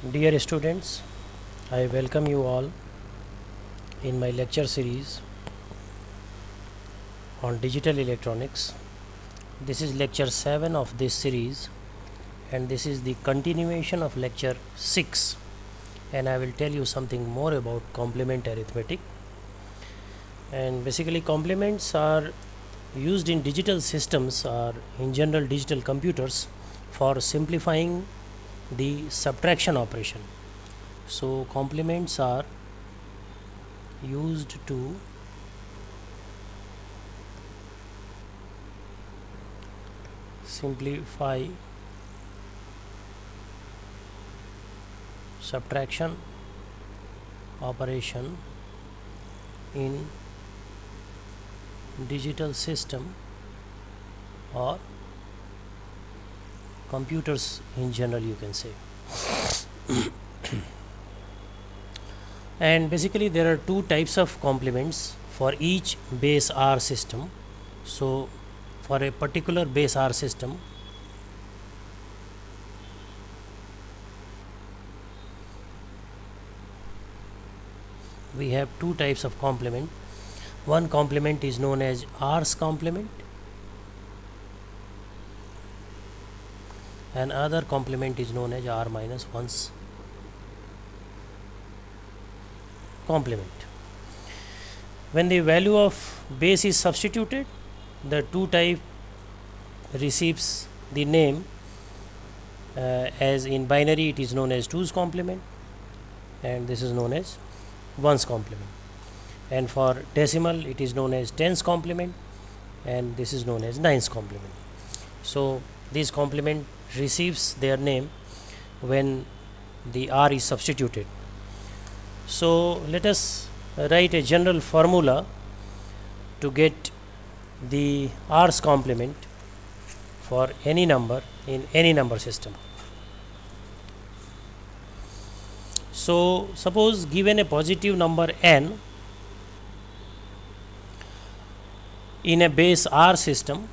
Dear students, I welcome you all in my lecture series on digital electronics. This is lecture 7 of this series, and this is the continuation of lecture 6, and I will tell you something more about complement arithmetic. And basically complements are used in digital systems or in general digital computers for simplifying the subtraction operation. So complements are used to simplify subtraction operation in digital system or computers in general, you can say. And basically there are two types of complements for each base R system. So for a particular base R system, we have two types of complement. One complement is known as R's complement, and other complement is known as R minus 1's complement. When the value of base is substituted, the two type receives the name, as in binary it is known as 2's complement, and this is known as 1's complement, and for decimal it is known as 10's complement, and this is known as 9's complement. So this complement receives their name when the R is substituted. So let us write a general formula to get the R's complement for any number in any number system. So suppose given a positive number n in a base R system,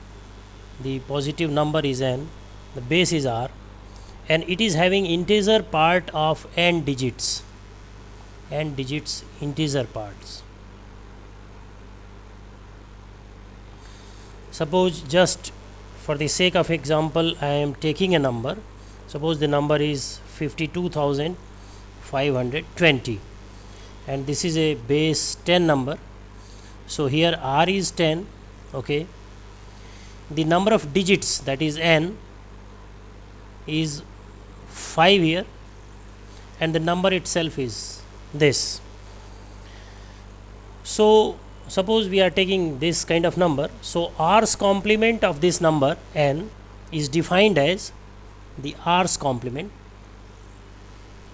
the positive number is n, the base is R, and it is having integer part of n digits integer parts. Suppose, just for the sake of example, I am taking a number. Suppose the number is 52,520, and this is a base 10 number. So here R is 10. Okay, the number of digits, that is n, is 5 here, and the number itself is this. So suppose we are taking this kind of number, so R's complement of this number n is defined as the R's complement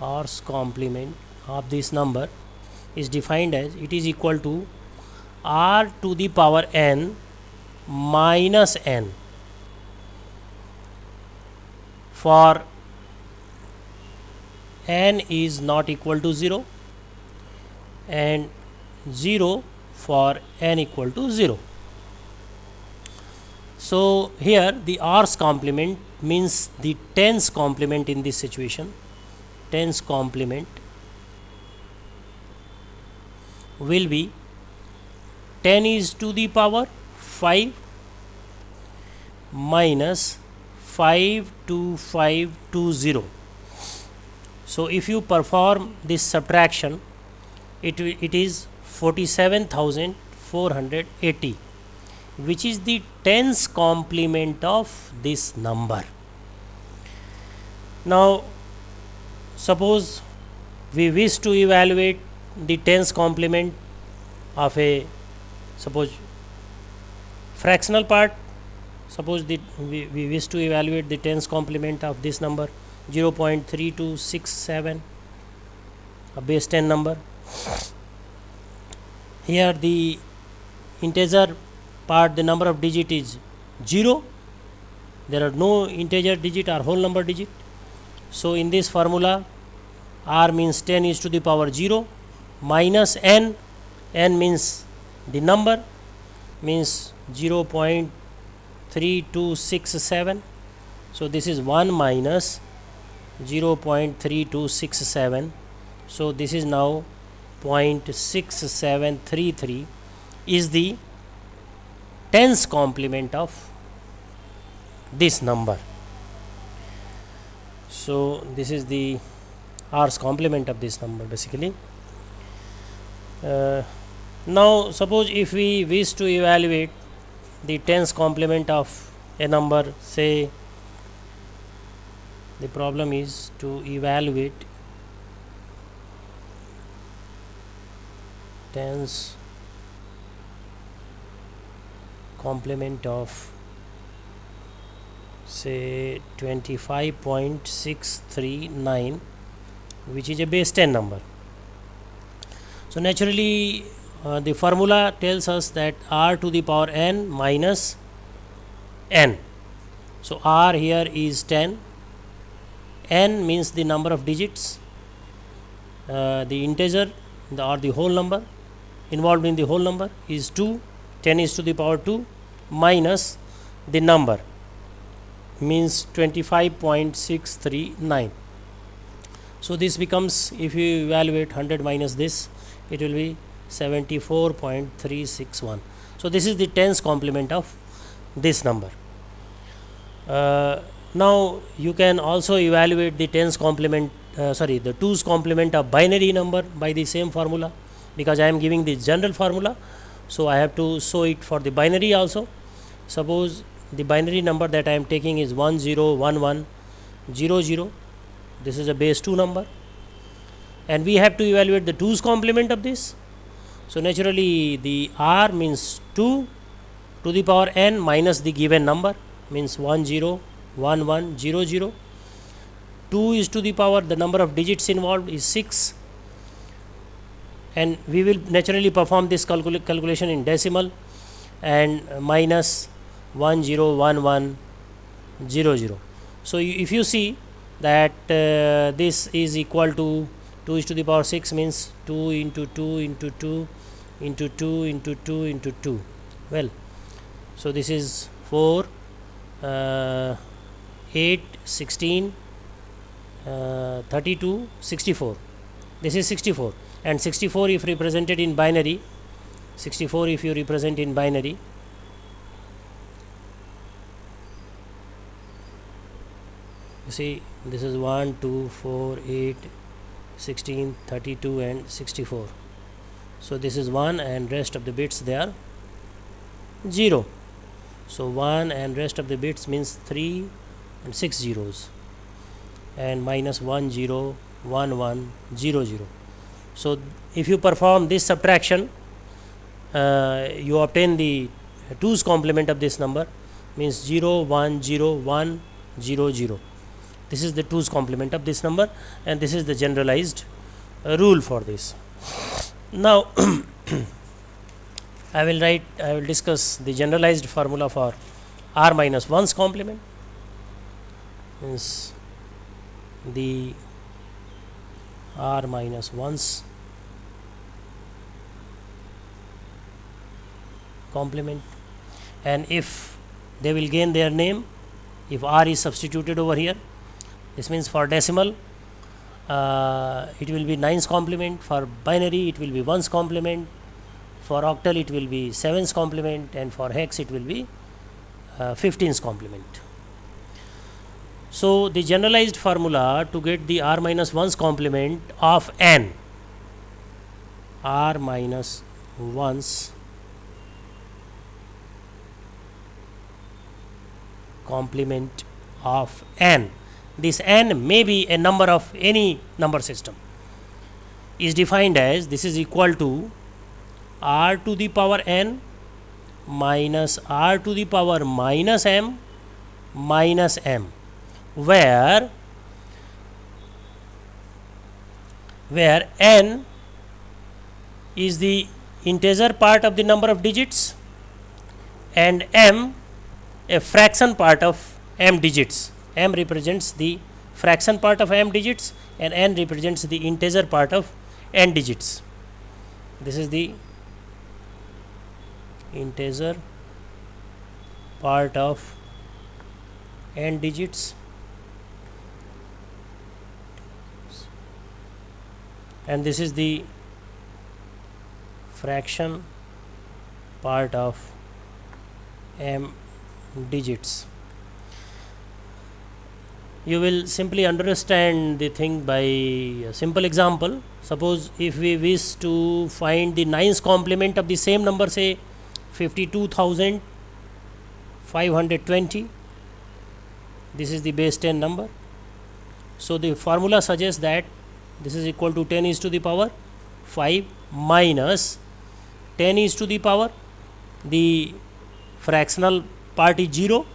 of this number is defined as, it is equal to R to the power n minus n for n is not equal to 0 and 0 for n equal to 0. So here the R's complement means the 10's complement in this situation. 10's complement will be 10 is to the power 5 minus 52520. So if you perform this subtraction, it is 47,480, which is the 10's complement of this number. Now suppose we wish to evaluate the 10's complement of a, suppose, fractional part. Suppose we wish to evaluate the 10's complement of this number 0.3267, a base 10 number. Here the integer part, the number of digit is 0. There are no integer digit or whole number digit. So in this formula, R means 10 is to the power 0 minus n means the number, means 0.3267. So this is 1 minus 0.3267. So this is now 0.6733 is the tens complement of this number. So this is the r's complement of this number basically. Now suppose if we wish to evaluate the tens complement of a number, say the problem is to evaluate tens complement of say 25.639, which is a base 10 number. So naturally the formula tells us that r to the power n minus n. So r here is 10, n means the number of digits, the integer or the whole number involved in the whole number is 2, 10 is to the power 2 minus the number means 25.639. So this becomes, if you evaluate 100 minus this, it will be 74.361. So this is the tens complement of this number. Now you can also evaluate the tens complement, the twos complement of binary number by the same formula, because I am giving the general formula, so I have to show it for the binary also. Suppose the binary number that I am taking is 101100. This is a base 2 number, and we have to evaluate the twos complement of this. So naturally the r means 2 to the power n minus the given number means 101100. 2 is to the power, the number of digits involved is 6, and we will naturally perform this calculation in decimal, and minus 101100. So if you see that this is equal to 2 is to the power 6 means 2 into 2 into 2 into 2 into 2 into 2. Well, so this is 4, 8, 16, 32, 64. This is 64, and 64 if represented in binary, 64 if you represent in binary, you see this is 1, 2, 4, 8, 16, 32 and 64. So this is 1 and rest of the bits they are 0. So 1 and rest of the bits means 3 and 6 zeros, and minus 1 0 1 1 0 0. So if you perform this subtraction, you obtain the twos complement of this number means 0 1 0 1 0 0. This is the twos complement of this number, and this is the generalized rule for this. Now I will discuss the generalized formula for r minus 1's complement, means the r minus 1's complement, and if they will gain their name if r is substituted over here. This means for decimal it will be 9's complement, for binary it will be 1's complement, for octal it will be 7's complement, and for hex it will be 15's complement. So the generalized formula to get the r minus 1's complement of n, r minus 1's complement of n, this n may be a number of any number system, is defined as this is equal to r to the power n minus r to the power minus m, where n is the integer part of the number of digits and m a fraction part of m digits. M represents the fraction part of m digits and n represents the integer part of n digits. This is the integer part of n digits, and this is the fraction part of m digits. You will simply understand the thing by a simple example. Suppose if we wish to find the ninth complement of the same number, say 52,520, this is the base 10 number. So the formula suggests that this is equal to 10 is to the power 5 minus 10 is to the power, the fractional part is 0,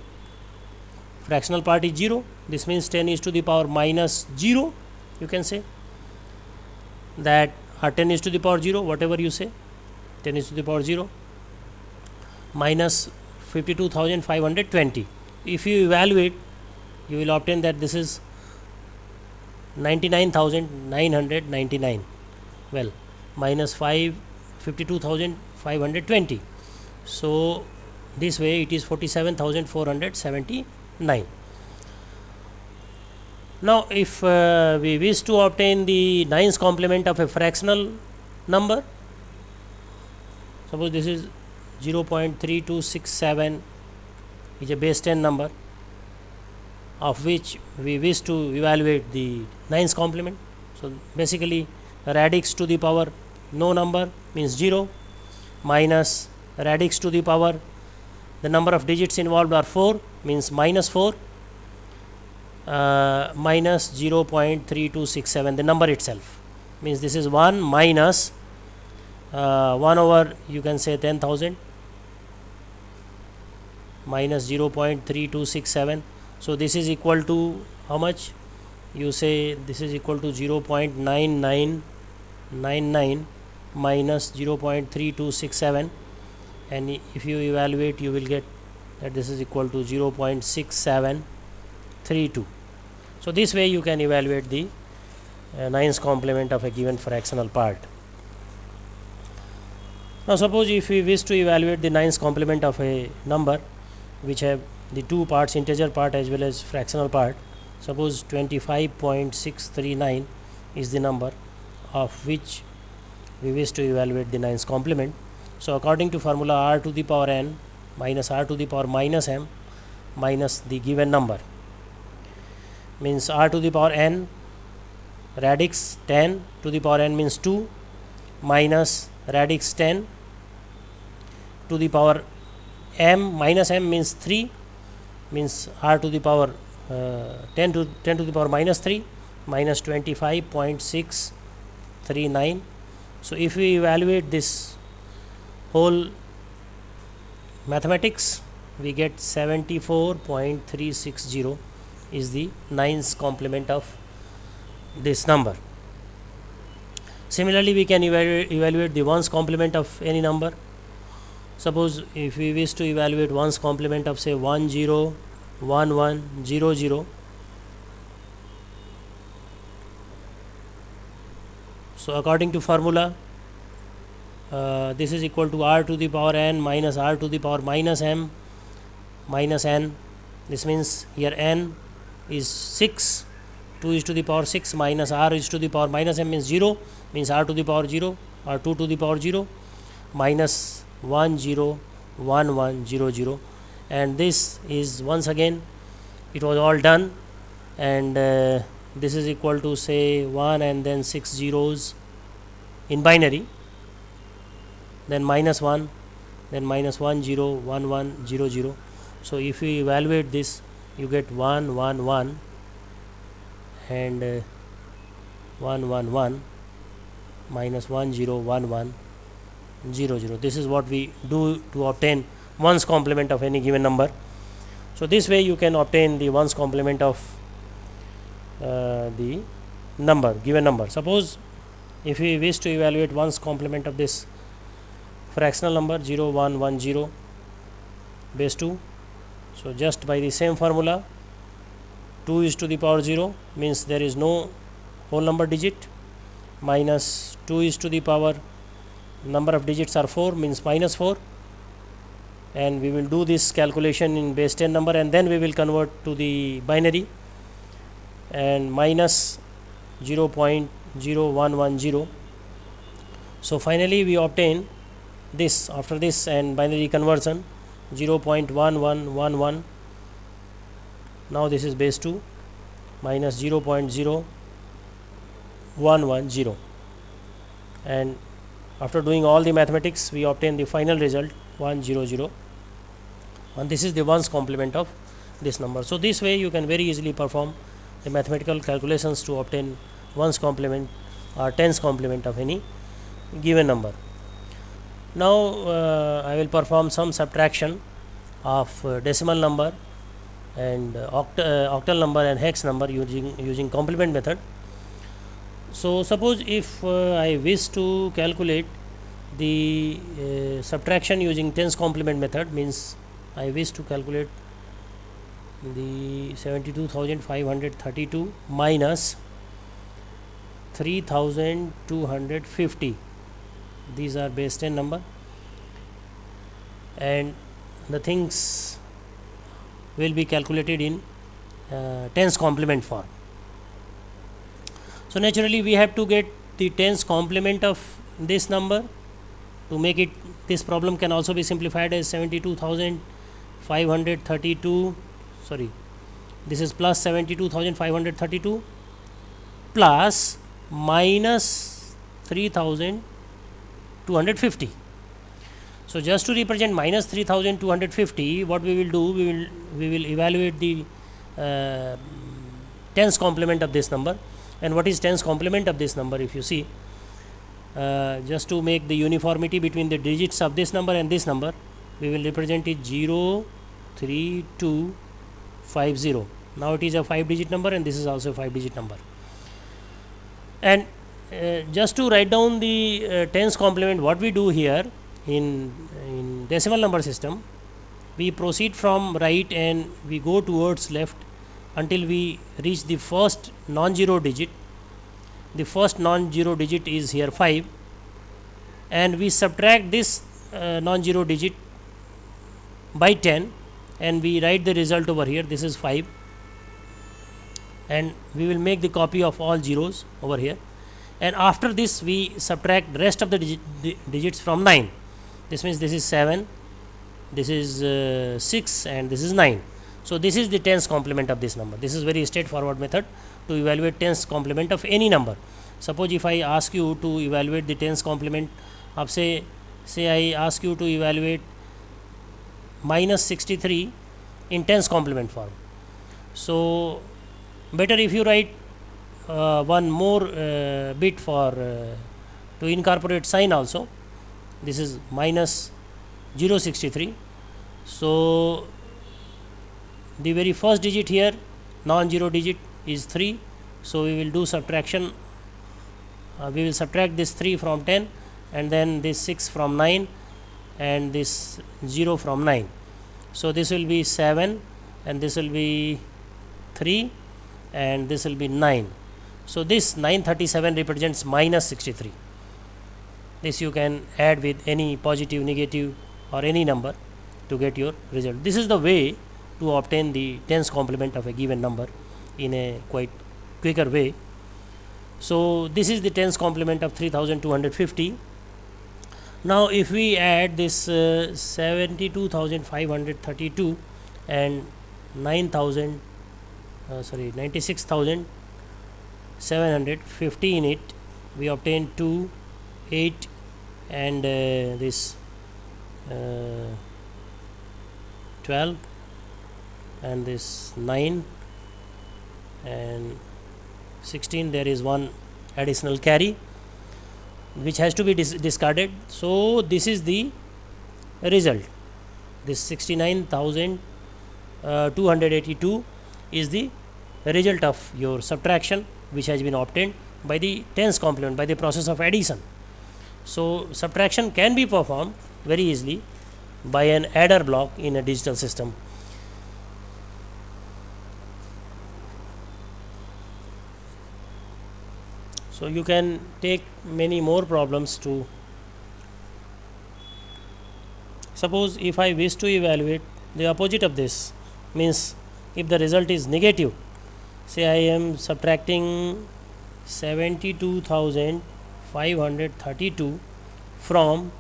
fractional part is 0, this means 10 is to the power minus 0, you can say that, or 10 is to the power 0, whatever you say, 10 is to the power 0 minus 52,520. If you evaluate, you will obtain that this is 99,999, well, minus 52,520. So this way it is 47,479. Now if we wish to obtain the ninth complement of a fractional number, suppose this is 0.3267 is a base 10 number of which we wish to evaluate the ninth complement. So basically radix to the power no number means 0 minus radix to the power, the number of digits involved are 4 means minus 4 minus 0.3267, the number itself means this is 1 minus 1 over, you can say, 10,000 minus 0.3267. So this is equal to how much? You say this is equal to 0.9999 minus 0.3267, and if you evaluate you will get that this is equal to 0.6732. So this way you can evaluate the ninth complement of a given fractional part. Now suppose if we wish to evaluate the ninth complement of a number which have the two parts, integer part as well as fractional part, suppose 25.639 is the number of which we wish to evaluate the ninth complement. So according to formula, r to the power n minus r to the power minus m minus the given number means r to the power n radix 10 to the power n means 2 minus radix 10 to the power m minus m means 3 means r to the power 10 to the power minus 3 minus 25.639. So if we evaluate this whole mathematics, we get 74.360 is the ninth complement of this number. Similarly, we can evaluate the ones complement of any number. Suppose if we wish to evaluate ones complement of, say, 101100, so according to formula, this is equal to r to the power n minus r to the power minus m minus n. This means here n is 6, 2 is to the power 6 minus r is to the power minus m means 0, means r to the power 0 or 2 to the power 0 minus 101100, and this is once again it was all done, and this is equal to, say, 1 and then 6 zeros in binary, then minus 1, then minus 101100. So if you evaluate this, you get 111 and 111 minus 101100. This is what we do to obtain ones complement of any given number. So this way you can obtain the ones complement of the number, given number. Suppose if we wish to evaluate ones complement of this fractional number 0110 base 2, so just by the same formula, 2 is to the power 0 means there is no whole number digit, minus 2 is to the power, number of digits are 4 means minus 4, and we will do this calculation in base 10 number and then we will convert to the binary, and minus 0.9 0 1 1 0. So finally we obtain this after this and binary conversion 0.1111. Now this is base 2 minus 0.0110, and after doing all the mathematics we obtain the final result 100, and this is the ones complement of this number. So this way you can very easily perform the mathematical calculations to obtain ones complement or tens complement of any given number. Now I will perform some subtraction of decimal number and octal number and hex number using complement method. So suppose if I wish to calculate the subtraction using tens complement method, means I wish to calculate the 72,532 minus 3,250. These are base 10 number, and the things will be calculated in tens complement form. So naturally we have to get the tens complement of this number. To make it, this problem can also be simplified as 72,532, sorry, this is plus 72,532 plus minus 3,250. So just to represent minus 3,250, what we will do, we will evaluate the tens complement of this number. And what is tens complement of this number? If you see, just to make the uniformity between the digits of this number and this number, we will represent it 03250. Now it is a 5-digit number, and this is also a 5-digit number. And just to write down the tens complement, what we do here in decimal number system, we proceed from right and we go towards left until we reach the first non-zero digit. The first non-zero digit is here 5, and we subtract this non-zero digit by 10, and we write the result over here. This is 5, and we will make the copy of all zeros over here, and after this we subtract rest of the digits from 9. This means this is 7, this is 6, and this is 9. So this is the tens complement of this number. This is very straightforward method to evaluate tens complement of any number. Suppose if I ask you to evaluate the tens complement of say I ask you to evaluate minus 63 in tens complement form. So better if you write one more bit for to incorporate sign also. This is minus 063. So the very first digit here, non-zero digit, is 3. So we will do subtraction. We will subtract this 3 from 10, and then this 6 from 9, and this 0 from 9. So this will be 7, and this will be 3, and this will be 9. So this 937 represents minus 63. This you can add with any positive, negative, or any number to get your result. This is the way to obtain the tens complement of a given number in a quite quicker way. So this is the tens complement of 3,250. Now if we add this 72,532 and 96,750 in it, we obtain 2, 8, and this 12, and this 9 and 16. There is one additional carry which has to be discarded. So this is the result. This 69,282 is the result of your subtraction, which has been obtained by the tens complement, by the process of addition. So subtraction can be performed very easily by an adder block in a digital system. So you can take many more problems to. Suppose if I wish to evaluate the opposite of this, means if the result is negative, say I am subtracting 72,532 from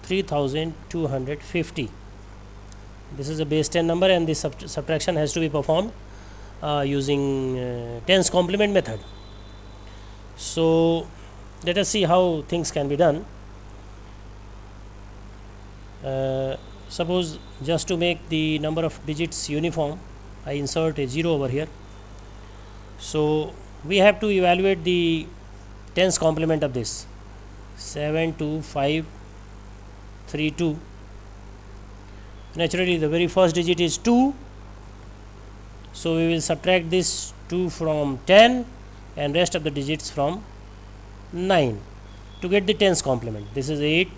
3,250. This is a base 10 number, and this subtraction has to be performed using tens complement method. So let us see how things can be done. Suppose, just to make the number of digits uniform, I insert a 0 over here. So we have to evaluate the tens complement of this. 72532. Naturally the very first digit is 2, so we will subtract this 2 from 10 and rest of the digits from 9 to get the tens complement. This is 8,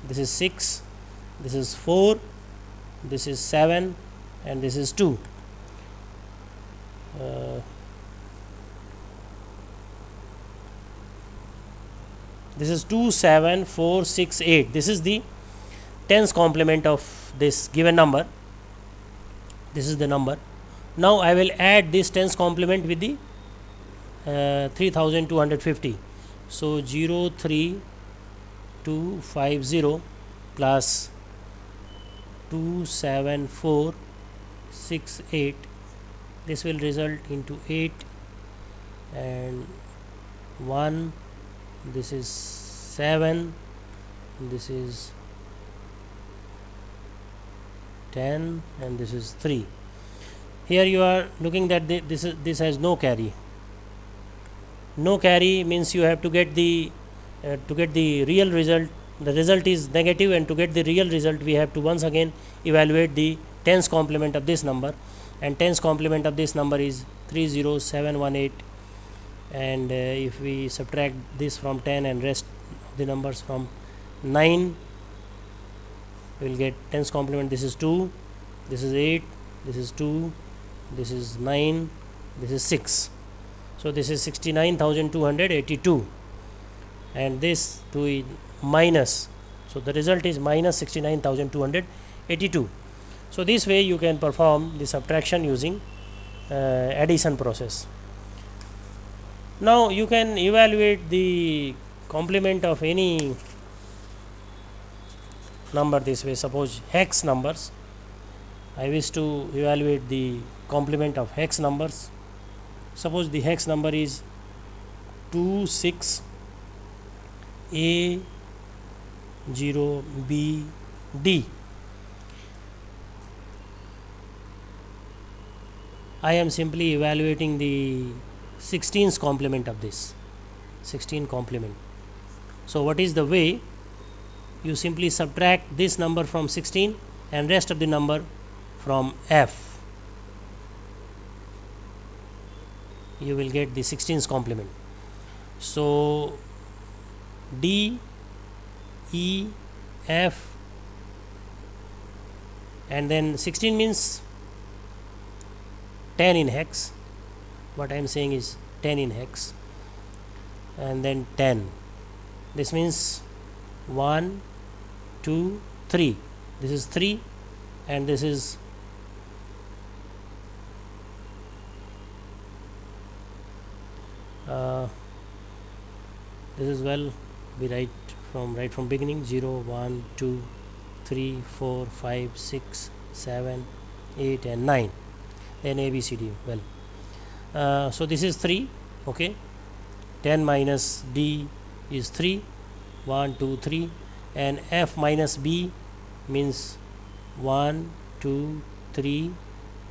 this is 6, this is 4, this is 7, and this is 2. This is 2, 7, 4, 6, 8. This is the tens complement of this given number. This is the number. Now I will add this tens complement with the 3250. So 03250 plus 27468. This will result into 8 and 1. This is 7. This is 10, and this is 3. Here you are looking that this has no carry. No carry means you have to get the real result. The result is negative, and to get the real result we have to once again evaluate the tens complement of this number, and tens complement of this number is 30718. And if we subtract this from 10 and rest of the numbers from 9, we will get tens complement. This is 2, this is 8, this is 2, this is 9, this is 6. So this is 69,282, and this 2 is minus. So the result is minus 69,282. So this way you can perform the subtraction using addition process. Now you can evaluate the complement of any number this way. Suppose hex numbers. I wish to evaluate the complement of hex numbers. Suppose the hex number is 26A0BD. I am simply evaluating the 16th complement of this. 16 complement. So what is the way? You simply subtract this number from 16 and rest of the number from F. You will get the 16th complement. So D, E, F, and then 16 means 10 in hex. What I am saying is 10 in hex, and then 10. This means 1, 2, 3. This is 3, and this is this is well be right from beginning. 0, 1, 2, 3, 4, 5, 6, 7, 8, and 9. Then A, B, C, D. Well, so this is 3. Okay, 10 minus D is 3. 1, 2, 3, and F minus B means 1, 2, 3,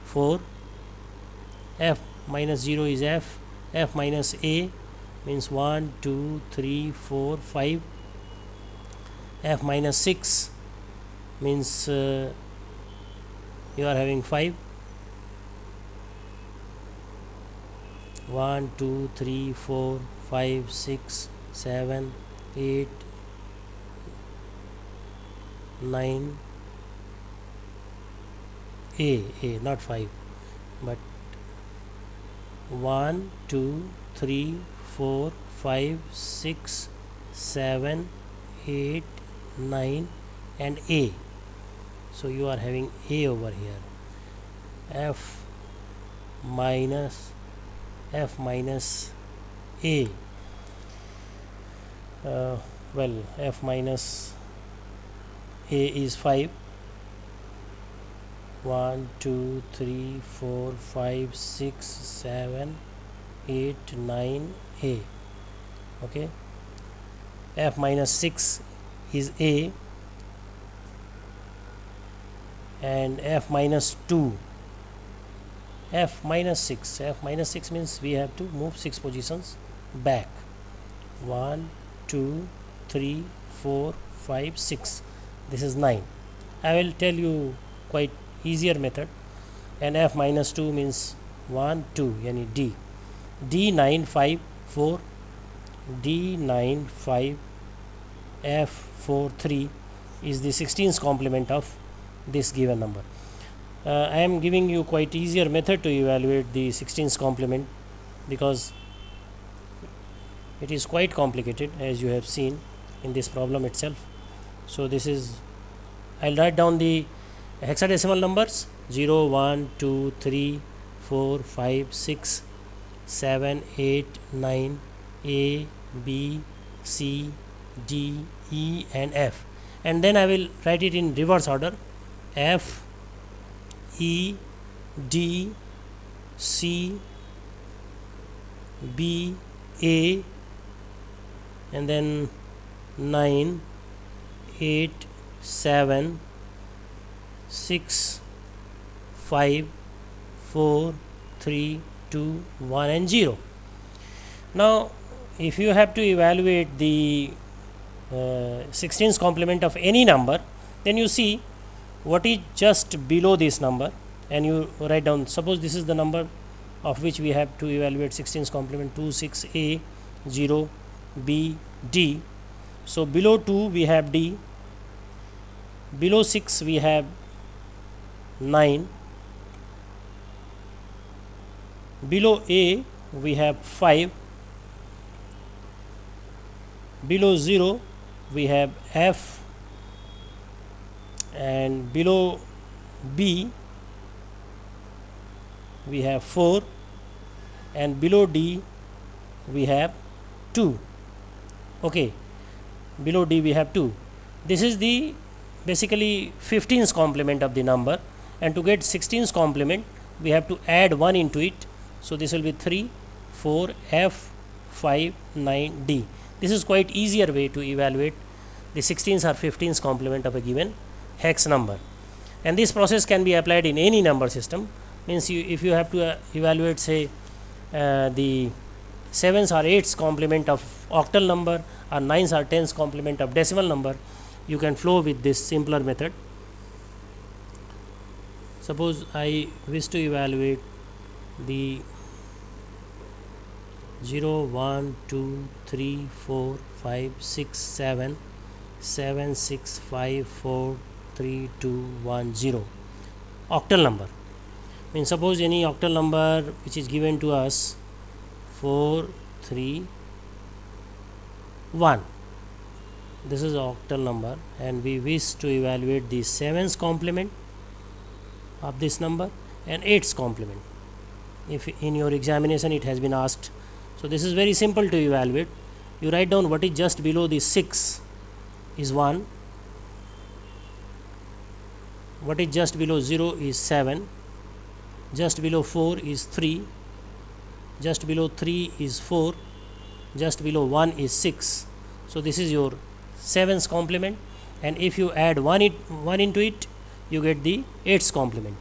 4. F minus 0 is F. F minus A means 1, 2, 3, 4, 5. F minus 6 means you are having 5. 1, 2, 3, 4, 5, 6, 7, 8, 9. A, not 5, but 1, 2, 3, 4, 5, 6, 7, 8, 9, and A. So you are having A over here. F minus A. Well, f minus A is 5. 1 2 3 4 5 6 7 8 9 A. Okay, f minus 6 is A, and f minus 2, f minus 6 means we have to move 6 positions back. 1 2 3 4 5 6, this is 9. I will tell you quite easier method. And f minus 2 means 1 2, yani D. D 9 5 4, D 9 5, f 4 3 is the 16th complement of this given number. I am giving you quite easier method to evaluate the 16th complement, because it is quite complicated, as you have seen in this problem itself. So this is, I'll write down the hexadecimal numbers: 0 1 2 3 4 5 6 7 8 9 A, B, C, D, E and F, and then I will write it in reverse order: F, E, D, C, B, A, and then 9 8 7 6 5 4 3 2 1 and 0. Now if you have to evaluate the 16th complement of any number, then you see what is just below this number and you write down. Suppose this is the number of which we have to evaluate 16th complement: 2 6 A, 0 B, D. So below 2 we have D, below 6 we have 9, below A we have 5, below 0 we have F, and below B we have 4, and below D we have 2. Okay, below D we have 2. This is the basically 15th complement of the number, and to get 16th complement we have to add 1 into it. So this will be 3 4 F 5 9 D. This is quite easier way to evaluate the 16th or 15th complement of a given hex number, and this process can be applied in any number system. Means if you have to evaluate, say, the 7th or 8th complement of octal number, or 9th or 10th complement of decimal number, you can flow with this simpler method. Suppose I wish to evaluate the 0 1 2 3 4 5 6 7 7 6 5 4 3 2 1 0 octal number. Means suppose any octal number which is given to us 4 3 1, this is octal number, and we wish to evaluate the 7th complement of this number and 8th complement. If in your examination it has been asked, so this is very simple to evaluate. You write down what is just below the 6 is 1, what is just below 0 is 7, just below 4 is 3, just below 3 is 4, just below 1 is 6. So this is your 7th complement, and if you add 1 into it, you get the 8th complement.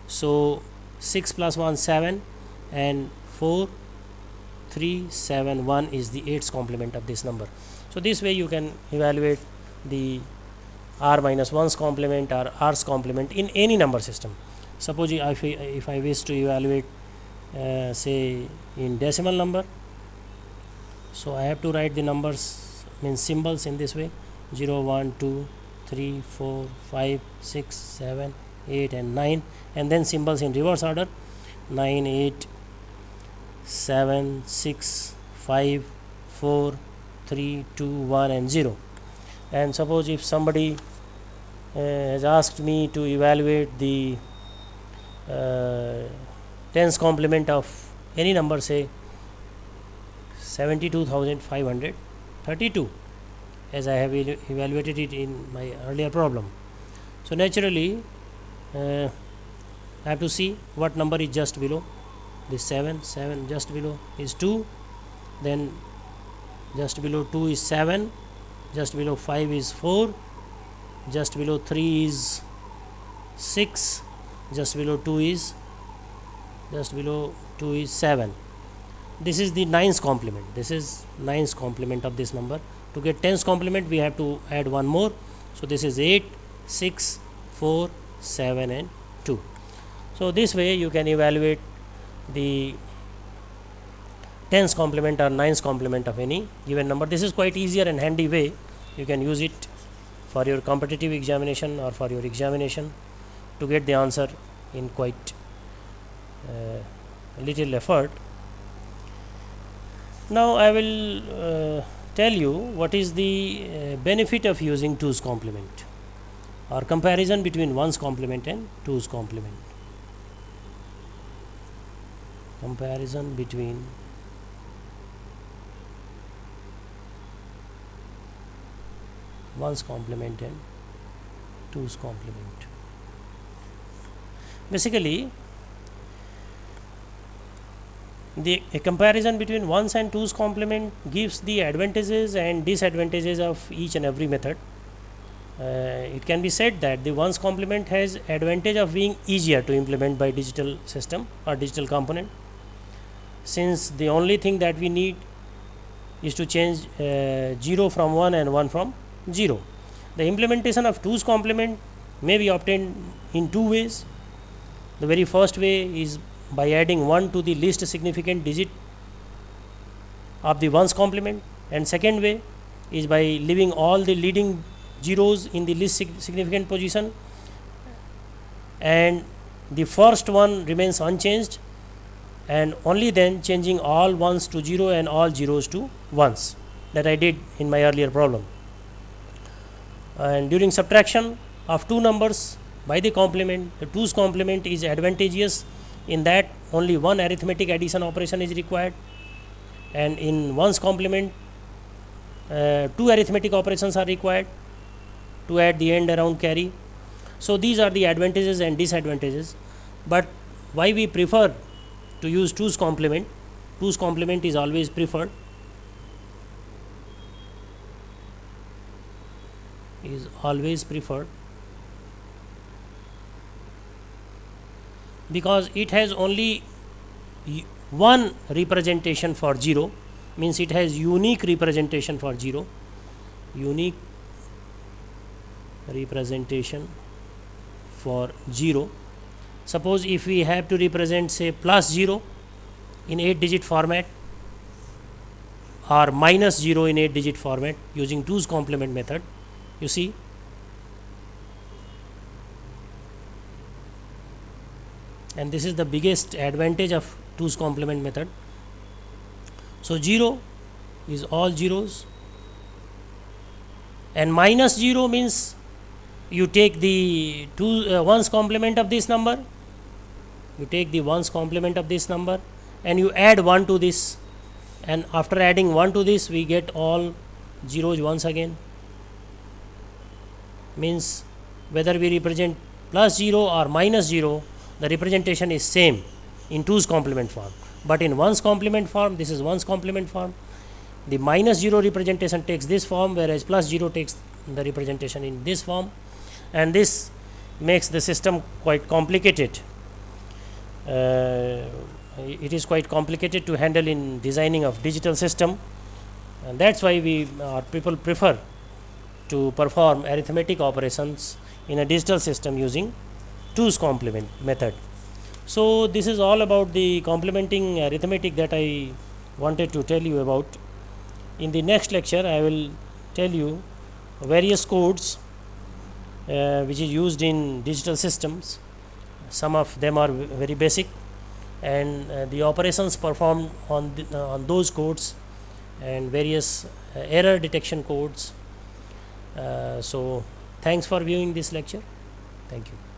So 6 plus 1 7, and 4 3 7 1 is the 8th complement of this number. So this way you can evaluate the r minus 1's complement or r's complement in any number system. Suppose if I wish to evaluate say in decimal number, so I have to write the numbers, means symbols, in this way: 0 1 2 3 4 5 6 7 8 and 9, and then symbols in reverse order: 9 8 7 6 5 4 3 2 1 and 0. And suppose if somebody has asked me to evaluate the 10th complement of any number, say 72,532 as I have evaluated it in my earlier problem. So naturally I have to see what number is just below this 7 just below is 2, then just below 2 is 7, just below 5 is 4, just below 3 is 6, just below 2 is 7. This is the 9th complement. This is 9th complement of this number. To get 10th complement we have to add one more. So this is 8, 6, 4, 7 and 2. So this way you can evaluate the 10th complement or 9th complement of any given number. This is quite easier and handy way. You can use it for your competitive examination or for your examination to get the answer in quite little effort. Now I will tell you what is the benefit of using 2's complement or comparison between 1's complement and 2's complement. Comparison between one's complement and 2's complement. Basically, a comparison between 1's and 2's complement gives the advantages and disadvantages of each and every method. It can be said that the 1's complement has advantage of being easier to implement by digital system or digital component, since the only thing that we need is to change 0 from 1 and 1 from 0. The implementation of 2's complement may be obtained in two ways. The very first way is by adding 1 to the least significant digit of the 1's complement, and second way is by leaving all the leading zeros in the least significant position and the first one remains unchanged, and only then changing all 1's to 0 and all zeros to 1's, that I did in my earlier problem. And during subtraction of two numbers by the complement, the 2's complement is advantageous in that only one arithmetic addition operation is required, and in 1's complement two arithmetic operations are required to add the end around carry. So these are the advantages and disadvantages. But why we prefer to use 2's complement? 2's complement is always preferred. Because it has only one representation for 0, means it has unique representation for 0, unique representation for 0. Suppose if we have to represent say plus 0 in 8-digit format or minus 0 in 8-digit format using 2's complement method, you see and this is the biggest advantage of 2's complement method. So 0 is all zeros and minus 0 means you take the 1's complement of this number, you take the 1's complement of this number and you add 1 to this, and after adding 1 to this we get all zeros once again, means whether we represent plus 0 or minus 0, the representation is same in 2's complement form. But in 1's complement form, this is 1's complement form, the minus 0 representation takes this form, whereas plus 0 takes the representation in this form, and this makes the system quite complicated. It is quite complicated to handle in designing of digital system, and that's why people prefer to perform arithmetic operations in a digital system using 2's complement method. So this is all about the complementing arithmetic that I wanted to tell you about. In the next lecture I will tell you various codes which is used in digital systems. Some of them are very basic, and the operations performed on those codes and various error detection codes. So thanks for viewing this lecture. Thank you.